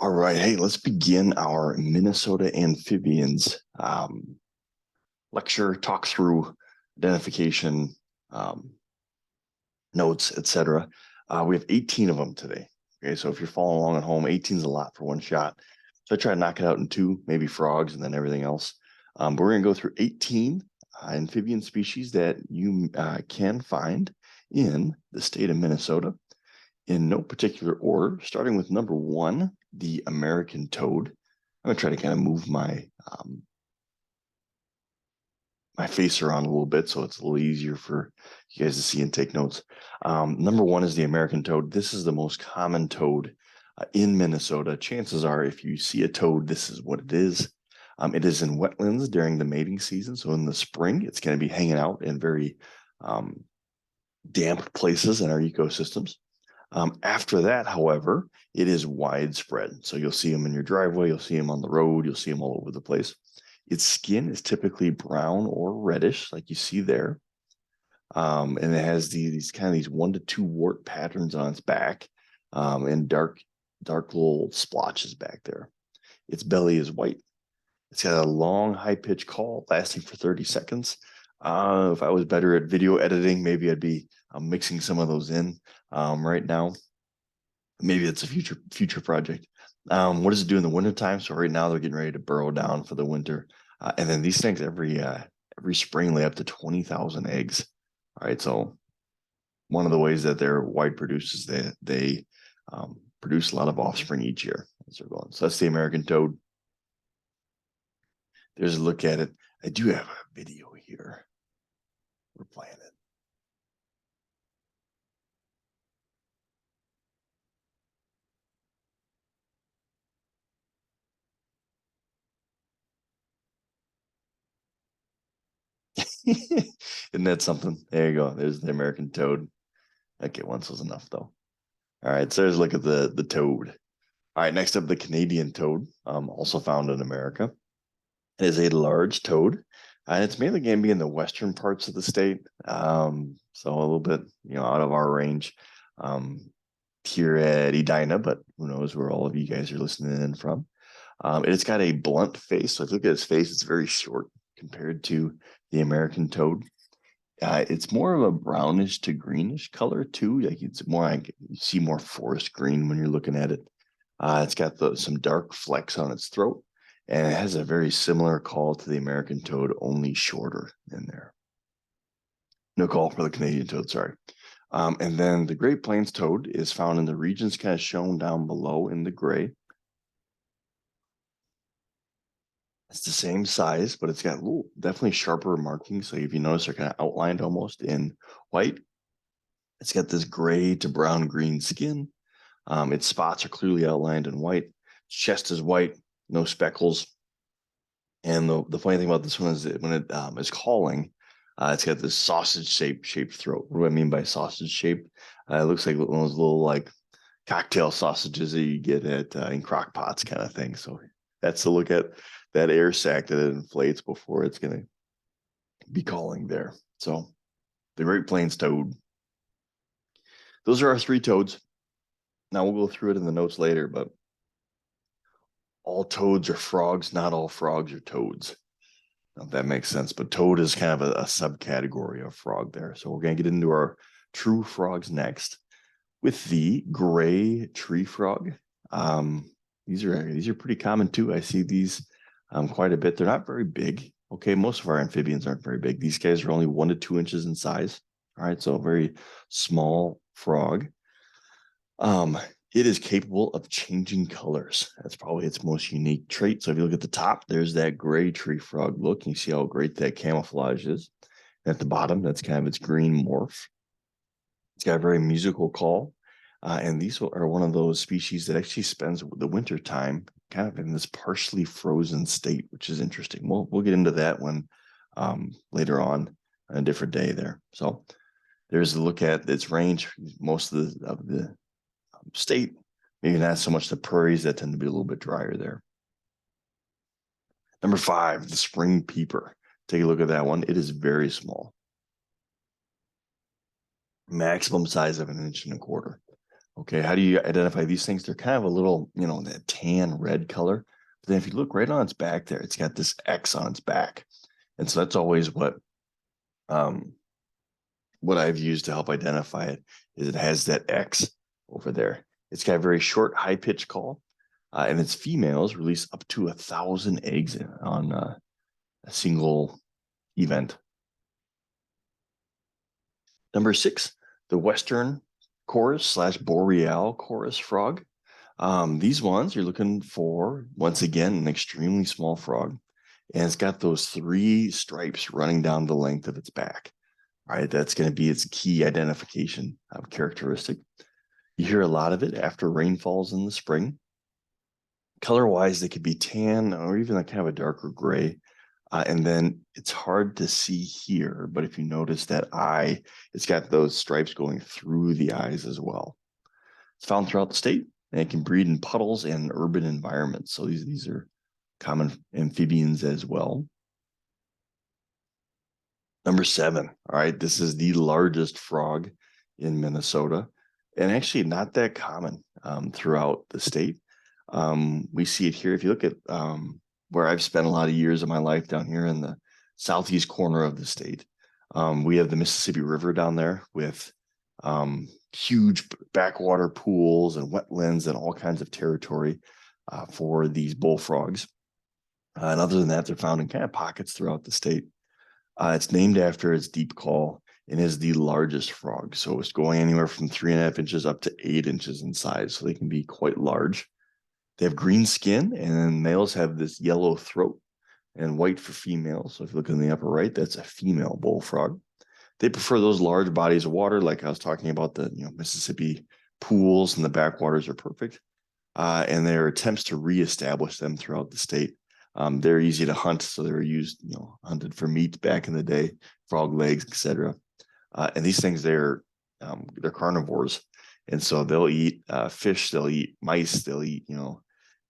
All right, hey, let's begin our Minnesota amphibians lecture, talk through identification, notes, etc. We have 18 of them today. Okay, so if you're following along at home, 18 is a lot for one shot. So I try to knock it out in two, maybe frogs, and then everything else. But we're going to go through 18 amphibian species that you can find in the state of Minnesota in no particular order, starting with number one, the American toad. I'm going to try to kind of move my my face around a little bit so it's a little easier for you guys to see and take notes. Number one is the American toad. This is the most common toad in Minnesota. Chances are, if you see a toad, this is what it is. It is in wetlands during the mating season. So in the spring, it's going to be hanging out in very damp places in our ecosystems. After that, however, it is widespread. So you'll see them in your driveway, you'll see them on the road, you'll see them all over the place. Its skin is typically brown or reddish, like you see there. And it has these 1 to 2 wart patterns on its back, and dark little splotches back there. Its belly is white. It's got a long, high-pitched call lasting for 30 seconds. If I was better at video editing, maybe I'd be mixing some of those in right now. Maybe it's a future project. What does it do in the wintertime? So right now they're getting ready to burrow down for the winter. And then these things every spring lay up to 20,000 eggs. All right, so one of the ways that they're wide produced is that they produce a lot of offspring each year as they're going. So that's the American toad. There's a look at it. I do have a video here. We're playing it. Isn't that something? There you go. There's the American toad. Okay, once was enough though. All right, so there's a look at the toad. All right, next up, the Canadian toad, also found in America. It is a large toad, and it's mainly going to be in the western parts of the state, so a little bit, out of our range here at Edina, but who knows where all of you guys are listening in from. It's got a blunt face, so if you look at its face, it's very short compared to the American toad. It's more of a brownish to greenish color too. Like it's more like you see more forest green when you're looking at it. It's got some dark flecks on its throat, and it has a very similar call to the American toad, only shorter in there. No call for the Canadian toad, sorry. And then the Great Plains toad is found in the regions kind of shown down below in the gray. It's the same size, but it's got definitely sharper markings. So if you notice, they're kind of outlined almost in white. It's got this gray to brown green skin. Its spots are clearly outlined in white. Chest is white, no speckles. And the funny thing about this one is that when it is calling, it's got this sausage shaped throat. What do I mean by sausage shape? It looks like one of those little like cocktail sausages that you get at in crock pots kind of thing. So that's to look at that air sac that it inflates before it's going to be calling there. So the Great Plains toad. Those are our 3 toads. Now we'll go through it in the notes later, but all toads are frogs. Not all frogs are toads. If that makes sense. But toad is kind of a subcategory of frog there. So we're going to get into our true frogs next with the gray tree frog. These are pretty common too. I see these quite a bit. They're not very big. Okay, most of our amphibians aren't very big. These guys are only 1 to 2 inches in size. All right, so a very small frog. It is capable of changing colors. That's probably its most unique trait. So if you look at the top, there's that gray tree frog look. And you see how great that camouflage is. And at the bottom, that's kind of its green morph. It's got a very musical call. And these are one of those species that actually spends the winter time kind of in this partially frozen state, which is interesting. We'll get into that one later on a different day there. So there's a look at its range. Most of the state, maybe not so much the prairies that tend to be a little bit drier there. Number 5, the Spring Peeper. Take a look at that one. It is very small. Maximum size of 1.25 inches. Okay, how do you identify these things? They're kind of a little, that tan red color. But then if you look right on its back there, it's got this X on its back. And so that's always um, what I've used to help identify it is it has that X over there. It's got a very short, high-pitched call, and its females release up to 1,000 eggs on a single event. Number 6, the Western chorus / Boreal chorus frog. These ones, you're looking for, once again, an extremely small frog. And it's got those 3 stripes running down the length of its back. All right, that's going to be its key identification characteristic. You hear a lot of it after rainfalls in the spring. Color-wise, they could be tan or even kind of a darker gray. And then it's hard to see here, but if you notice that eye, it's got those stripes going through the eyes as well. It's found throughout the state, and it can breed in puddles and urban environments. So these are common amphibians as well. Number 7, all right, this is the largest frog in Minnesota, and actually not that common throughout the state. We see it here. If you look at where I've spent a lot of years of my life down here in the southeast corner of the state, we have the Mississippi River down there with huge backwater pools and wetlands and all kinds of territory for these bullfrogs. And other than that, they're found in kind of pockets throughout the state. It's named after its deep call and is the largest frog. So it's going anywhere from 3.5 inches up to 8 inches in size. So they can be quite large. They have green skin, and males have this yellow throat and white for females. So if you look in the upper right, that's a female bullfrog. They prefer those large bodies of water, like I was talking about. The Mississippi pools and the backwaters are perfect. And their attempts to reestablish them throughout the state. They're easy to hunt, so they were used, hunted for meat back in the day, frog legs, etc. And these things, they're carnivores, and so they'll eat fish, they'll eat mice, they'll eat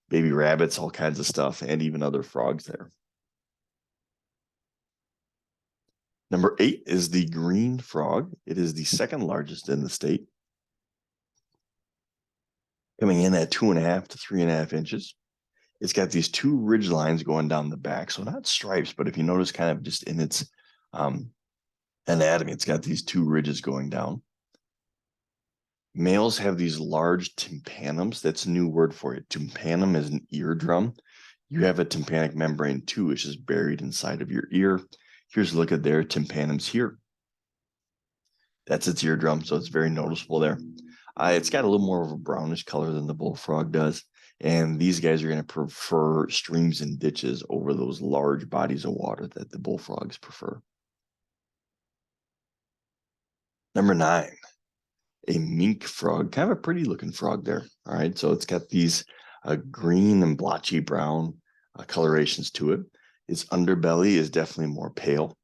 baby rabbits, all kinds of stuff, and even other frogs there. Number 8 is the green frog. It is the second largest in the state, coming in at 2.5 to 3.5 inches. It's got these 2 ridge lines going down the back. So not stripes, but if you notice kind of just in its anatomy, it's got these 2 ridges going down. Males have these large tympanums. That's a new word for it. Tympanum is an eardrum. You have a tympanic membrane too, which is buried inside of your ear. Here's a look at their tympanums here. That's its eardrum, so it's very noticeable there. It's got a little more of a brownish color than the bullfrog does. And these guys are going to prefer streams and ditches over those large bodies of water that the bullfrogs prefer. Number 9, a mink frog, kind of a pretty looking frog there. All right, so it's got these green and blotchy brown colorations to it. Its underbelly is definitely more pale.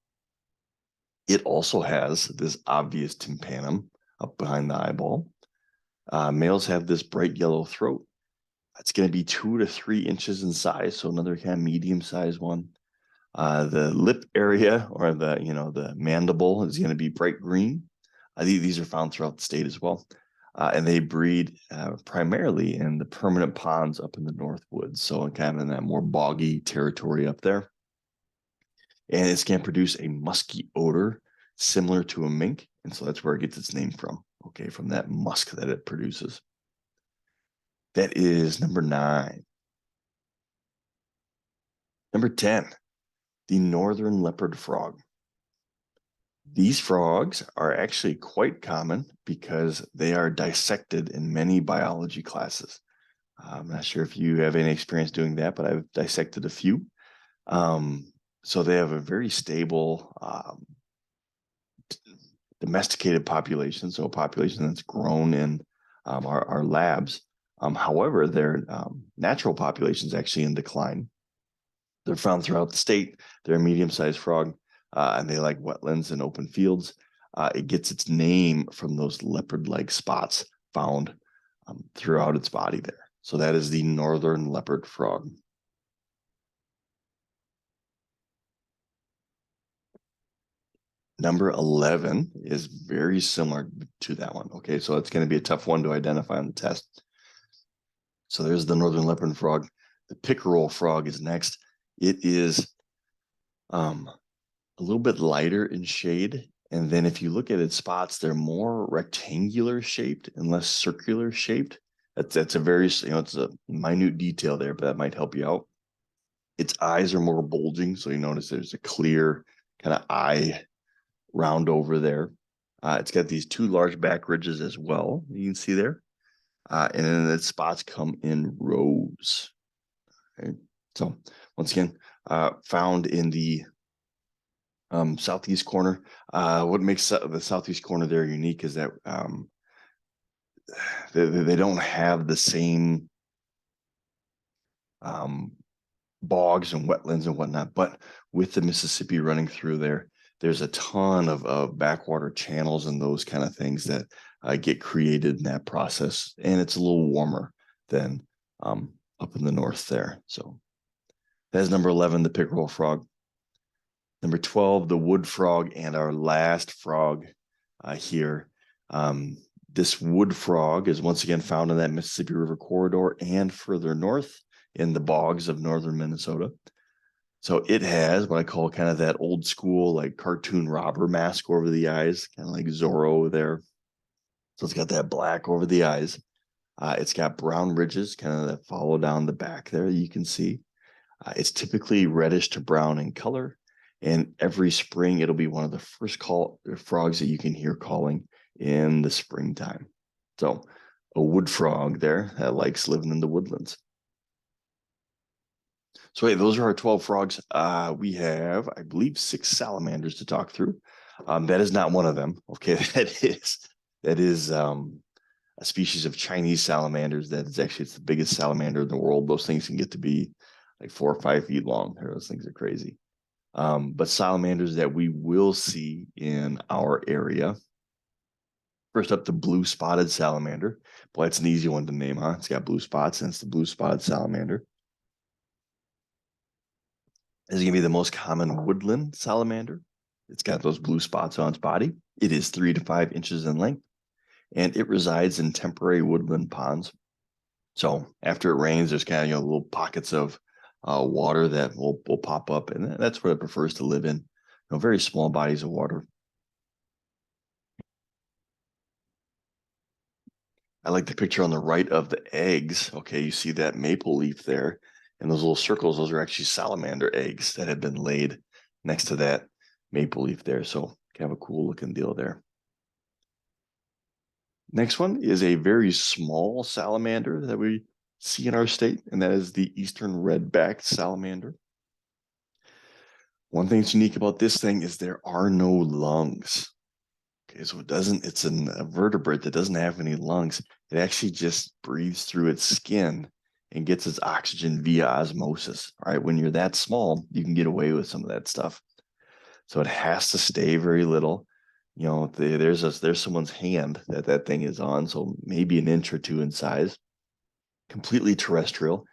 It also has this obvious tympanum up behind the eyeball. Males have this bright yellow throat. It's going to be 2 to 3 inches in size, so another kind of medium-sized one. The lip area, or the mandible, is going to be bright green. These are found throughout the state as well, and they breed primarily in the permanent ponds up in the North Woods, so kind of in that more boggy territory up there. And it's going to produce a musky odor similar to a mink, and so that's where it gets its name from. Okay, from that musk that it produces. That is number 9. Number 10, the northern leopard frog. These frogs are actually quite common because they are dissected in many biology classes. I'm not sure if you have any experience doing that, but I've dissected a few. So they have a very stable domesticated population, so a population that's grown in our labs. However, their natural population is actually in decline. They're found throughout the state. They're a medium-sized frog, and they like wetlands and open fields. It gets its name from those leopard-like spots found throughout its body there. So that is the northern leopard frog. Number 11 is very similar to that one. Okay, so it's going to be a tough one to identify on the test. So there's the northern leopard frog. The pickerel frog is next. It is a little bit lighter in shade. And then if you look at its spots, they're more rectangular shaped and less circular shaped. That's a very, it's a minute detail there, but that might help you out. Its eyes are more bulging. So you notice there's a clear kind of eye round over there. It's got these two large back ridges as well. You can see there. And then the spots come in rows. Okay. So once again, found in the southeast corner. What makes the southeast corner there unique is that they don't have the same bogs and wetlands and whatnot, but with the Mississippi running through there, there's a ton of backwater channels and those kind of things that get created in that process, and it's a little warmer than up in the north there. So that's number 11, the pickerel frog. Number 12, the wood frog, and our last frog here. This wood frog is once again found in that Mississippi River corridor and further north in the bogs of northern Minnesota. So it has what I call kind of that old school, like cartoon robber mask over the eyes, kind of like Zorro there. So it's got that black over the eyes. It's got brown ridges kind of that follow down the back there, you can see. It's typically reddish to brown in color. And every spring, it'll be one of the first frogs that you can hear calling in the springtime. So a wood frog there that likes living in the woodlands. So hey, those are our 12 frogs. We have, I believe, 6 salamanders to talk through. That is not one of them. Okay, that is a species of Chinese salamanders. That is actually, it's the biggest salamander in the world. Those things can get to be like 4 or 5 feet long. Those things are crazy. But salamanders that we will see in our area. First up, the blue spotted salamander. Boy, it's an easy one to name, huh? It's got blue spots, and it's the blue spotted salamander. This is going to be the most common woodland salamander. It's got those blue spots on its body. It is 3 to 5 inches in length, and it resides in temporary woodland ponds. So after it rains, there's kind of little pockets of water that will pop up, and that's what it prefers to live in. Very small bodies of water. I like the picture on the right of the eggs. Okay, you see that maple leaf there, and those little circles, those are actually salamander eggs that have been laid next to that maple leaf there. So kind of a cool looking deal there. Next one is a very small salamander that we see in our state, and that is the eastern red-backed salamander. One thing that's unique about this thing is there are no lungs. Okay, so it's a vertebrate that doesn't have any lungs. It actually just breathes through its skin and gets its oxygen via osmosis. All right, when you're that small, you can get away with some of that stuff. So it has to stay very little. There's someone's hand that thing is on, so maybe an inch or 2 in size. Completely terrestrial.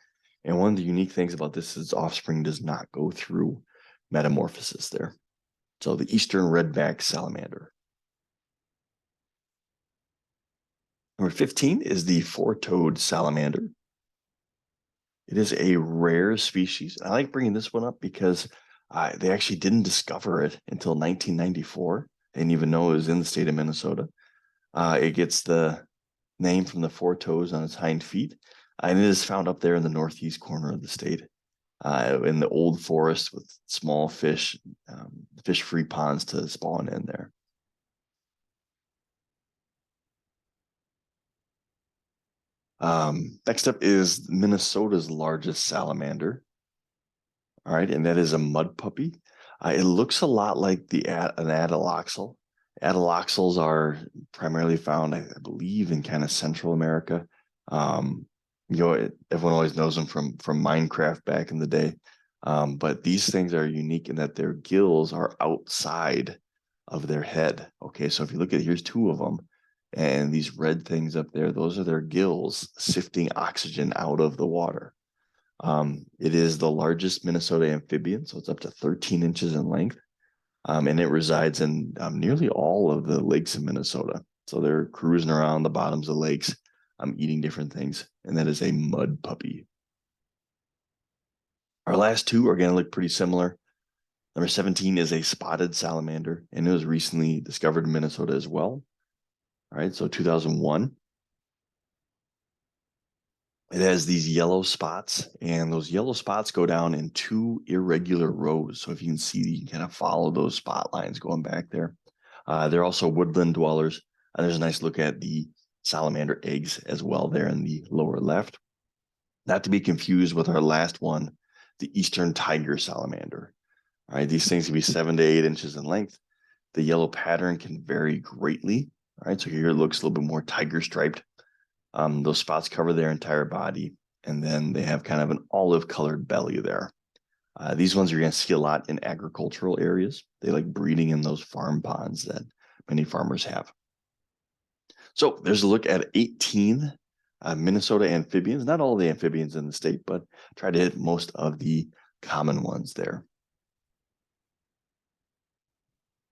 And one of the unique things about this is offspring does not go through metamorphosis there. So the eastern red-backed salamander. Number 15 is the four-toed salamander. It is a rare species. I like bringing this one up because they actually didn't discover it until 1994. They didn't even know it was in the state of Minnesota. It gets the name from the 4 toes on its hind feet, and it is found up there in the northeast corner of the state, in the old forest with small fish, fish-free ponds to spawn in there. Next up is Minnesota's largest salamander. All right, and that is a mud puppy. It looks a lot like an Adeloxal. Adeloxals are primarily found, I believe, in kind of Central America. Everyone always knows them from Minecraft back in the day. But these things are unique in that their gills are outside of their head. Okay, so if you look at, here's 2 of them. And these red things up there, those are their gills sifting oxygen out of the water. It is the largest Minnesota amphibian, so it's up to 13 inches in length. And it resides in nearly all of the lakes in Minnesota. So they're cruising around the bottoms of lakes, eating different things. And that is a mud puppy. Our last two are going to look pretty similar. Number 17 is a spotted salamander, and it was recently discovered in Minnesota as well. All right, so 2001. It has these yellow spots, and those yellow spots go down in two irregular rows. So if you can see, you can kind of follow those spot lines going back there. They're also woodland dwellers. And there's a nice look at the salamander eggs as well there in the lower left. Not to be confused with our last one, the eastern tiger salamander. All right, these things can be 7 to 8 inches in length. The yellow pattern can vary greatly. All right, so here it looks a little bit more tiger striped. Those spots cover their entire body, and then they have kind of an olive colored belly there. These ones you're going to see a lot in agricultural areas. They like breeding in those farm ponds that many farmers have. So there's a look at 18 Minnesota amphibians. Not all the amphibians in the state, but try to hit most of the common ones there.